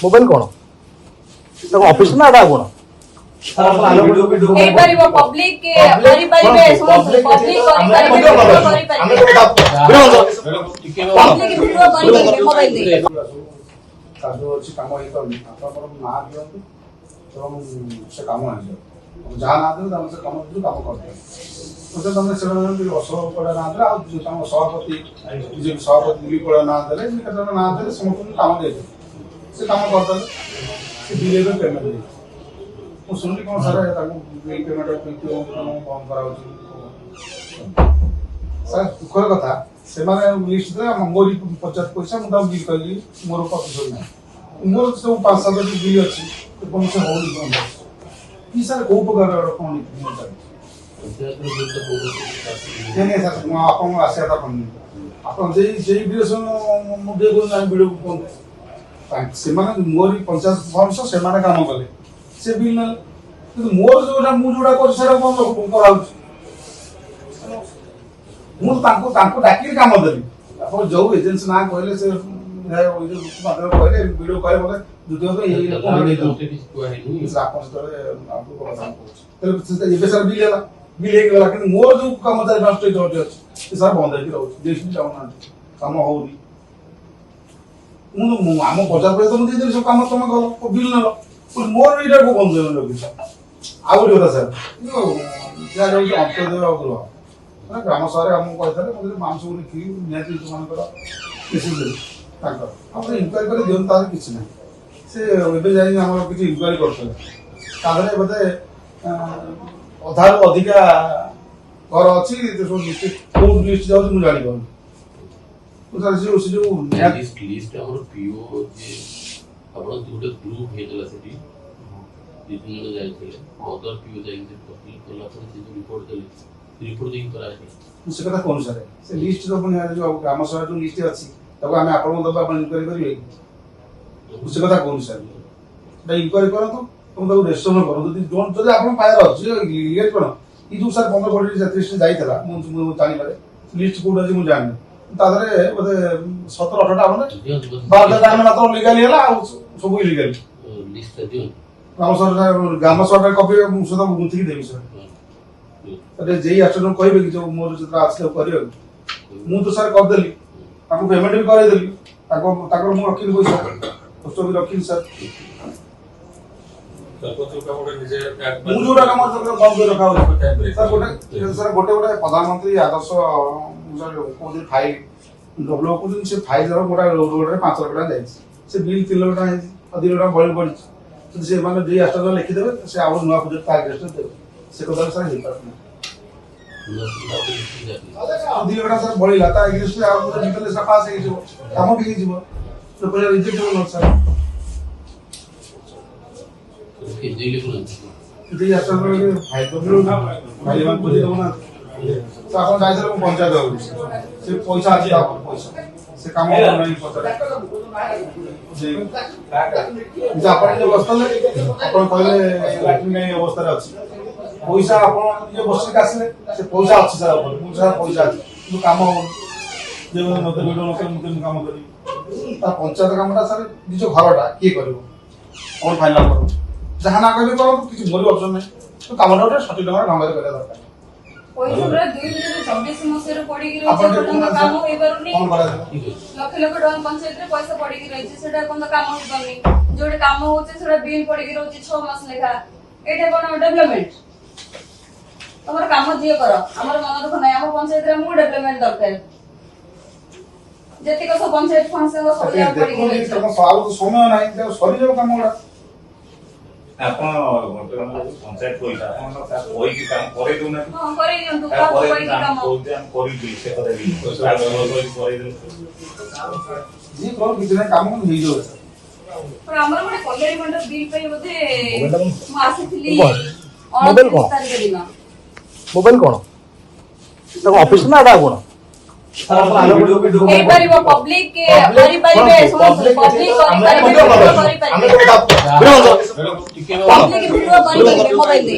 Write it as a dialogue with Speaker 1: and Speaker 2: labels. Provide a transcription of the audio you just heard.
Speaker 1: mobile कौन office ना आड़ा कौन
Speaker 2: पब्लिक के करि परिबे पब्लिक करि परिबे पब्लिक वीडियो करि परिबे मोबाइल दे
Speaker 3: काजो अछि काम हे करनी आपन ना दियंतु एवं से काम आ जाय जहाँ ना दे हम से काम करते तो तुमने से असर पड़ा ना दे आ तम सभापति जे सभापति भी पड़ा ना दे निकट ना दे समस्त काम दे से काम करते से दिले में पेमेंट दे ମୁଁ ଶୁଣିଲି କ'ଣ ସାର୍ ତାକୁ ବିଲ୍ ପେମେଣ୍ଟ ବନ୍ଦ କରାହେଉଛି ସାର୍ ଦୁଃଖର କଥା ସେମାନେ ଲିଷ୍ଟ ଦେଲେ ମୋରି 50 ପଇସା ମୁଁ ତାକୁ ବିଲ୍ କଲି ମୋର ପ୍ରତିଶୋଧ ନାହିଁ ମୋର ସବୁ 5-7ଟି ବିଲ୍ ଅଛି ଏବଂ ସେ ହଉନି ବନ୍ଦ କି ସାର୍ କୋଉ ପ୍ରକାର କ'ଣ ନୀତି ଚାଲିଛି ସାର୍ ମୁଁ ଆପଣଙ୍କ ଆସିବା କଥା କହିନି ଆପଣ ସେଇ ଡିରେକ୍ସନ ମୁଁ ଦେଇ କହୁଛି ଭିଡ଼ିଓ ବନ୍ଦ ସେମାନେ ମୋରି 50% ସେମାନେ କାମ କଲେ से बिल ना କିନ୍ତୁ ମୋର ଯୋଉଟା ମୁଁ ଯୋଉଟା କରୁଛି ସେଟା କଣ କରାଉଛି ମୁଁ ତାଙ୍କୁ ଡାକିକି କାମ ଦେବି ଆପଣ ଯୋଉ ଏଜେନ୍ସି ନା କହିଲେ ସେ କହିଲେ ଭିଡ଼ିଓ କହିଲେ ମୋତେ ଦ୍ୱିତୀୟ ଆପଣ ସେତେବେଳେ ଏବେ ସାର୍ ବିଲ୍ ହେଲା ବିଲ୍ ହେଇଗଲା କିନ୍ତୁ ମୋର ଯୋଉ କାମ 4-5ଟି ଜଟି ଅଛି ସେ ସାର୍ ବନ୍ଦ ହେଇକି ରହୁଛି ଦେଇକି ଯାଉନାହାନ୍ତି କାମ ହଉନି ମୁଁ ଆମ ବଜାର ପଇସା ମୁଁ ଦେଇଦେଲି ସବୁ କାମ ତମେ କଲ ବିଲ୍ ନେଲ मोर ये बंद लगे आउ गोटे कथा सर जहाँ जाऊँगी अंत्योदय गृह मैंने ग्राम सभा आमको कहते माम सब लिखिकी निहती जो मान मिसेज आप इनक्वारी कर दिखाँ तार कि ना से जाम किसी इनक्वारी करते बोधे अधार अधिका घर अच्छी कौन लिस्ट जाऊँ मुझे जानी
Speaker 4: आपण दुटे ग्रुप हेतला सेठी तीन जण जायଥିଲେ अदर पीओ जायते पब्लिक कला पर से जो रिपोर्टिंग करा है
Speaker 3: से कथा कोन सर से लिस्ट जो बने जो ग्राम सभा जो लिस्ट अछि तब हमें आपण दबा आपण इनक्वारी करिवे से कथा कोन सर बे इनक्वारी करतो तुम तो रेस्टोरेंट करो जदि आपण पायर अछि लीगल कोन ई जो सर 15 कोटी लिस्ट जायतला मु जानि पारे लिस्ट कोड अछि मु जानि तादरे बोले 17-18टा हमने 12टा हम मात्र लीगल हैला सब इलीगल
Speaker 4: लिस्ट दियो
Speaker 3: ग्राम सभा कॉपी मुसदा गुंथि देबी सर अरे जेई आचरण कहबे कि जो मोर चित्र आसले करियो मु तो सर कर देली ताको पेमेंट भी करे देली ताको मु रखिल पैसा पोस्ट भी रखिल सर मु जोरा काम बंद रखा हो सर गोटे प्रधानमंत्री आदर्श कोदी फाइल डब्ल्यू को से फाइल जरा गोटा रोड रे 5 लाख टका जाई से बिल 3 लाख टका है 2 लाख बळी पड़ी तो से माने जे आस्टर लिखि देबे से आउ नुवा प्रोजेक्ट का एग्रीमेंट देबे से को सर हे पास 2 लाख सर बळी लाता एग्रीमेंट आउ निकले से पास हे जो काम भी हे जीवो तो पहिले रिजेक्ट हो सर
Speaker 4: के जे लिखो
Speaker 3: जे आस्टर फाइल डब्ल्यू फाइल मान बुझी दो ना तो आप जाइए तो पंचायत हो से पैसा अच्छी आप पैसा से काम नहीं पता जी जापान जो अवस्था ले अपन कहले लैट्रिन नहीं अवस्था रे अछि पैसा अपन जे बस के आसले से पैसा अछि सर अपन मुझा पैसा अछि तो काम हो जे मते वीडियो मते काम करी ता पंचायत कामटा सर निज घरटा की करबो और फाइनल करो जहां ना कहबे करो किछ मोर ऑप्शन नहीं तो कामटा सठी टका ढंगरे करे दरकार
Speaker 2: पैसा पूरा 2024 मसिया रे पड़ी गिरो जे काम होई परनी
Speaker 3: कोन करा
Speaker 2: लक्ष लक्ष टका पंचायत रे पैसा पड़ी गिरो जे सेटा कोन काम होई परनी जोडे काम होचे सेटा बिल पड़ी गिरो जे 6 मास लेखा एटा कोन डेवलपमेंट हमर काम दिए करो हमर मन दुख नै हम पंचायत रे मु डेवलपमेंट दरकार जति को सब पंचायत फंड से सब या पड़ी गिरो
Speaker 3: तम साल तो समय नाही तो सरी जो काम ओडा
Speaker 5: आपण पंचायत पैसा आपण कोई की काम करे दो ना
Speaker 2: हां करे दियंतु का कोई काम
Speaker 5: बोलते हम करी दी से करे दी पैसा करे दो
Speaker 3: जी कोन किछने काम नहीं जो
Speaker 2: पर हमर मोटे कल्याणी मंडल बिल पे बोधे मु आसीथिली
Speaker 1: मोबाइल कौन मोबाइल कौन ऑफिस ना आड़ा कौन
Speaker 2: पब्लिक के करि परिबे पब्लिक करि परिबे पब्लिक वीडियो करि परिबे मोबाइल दे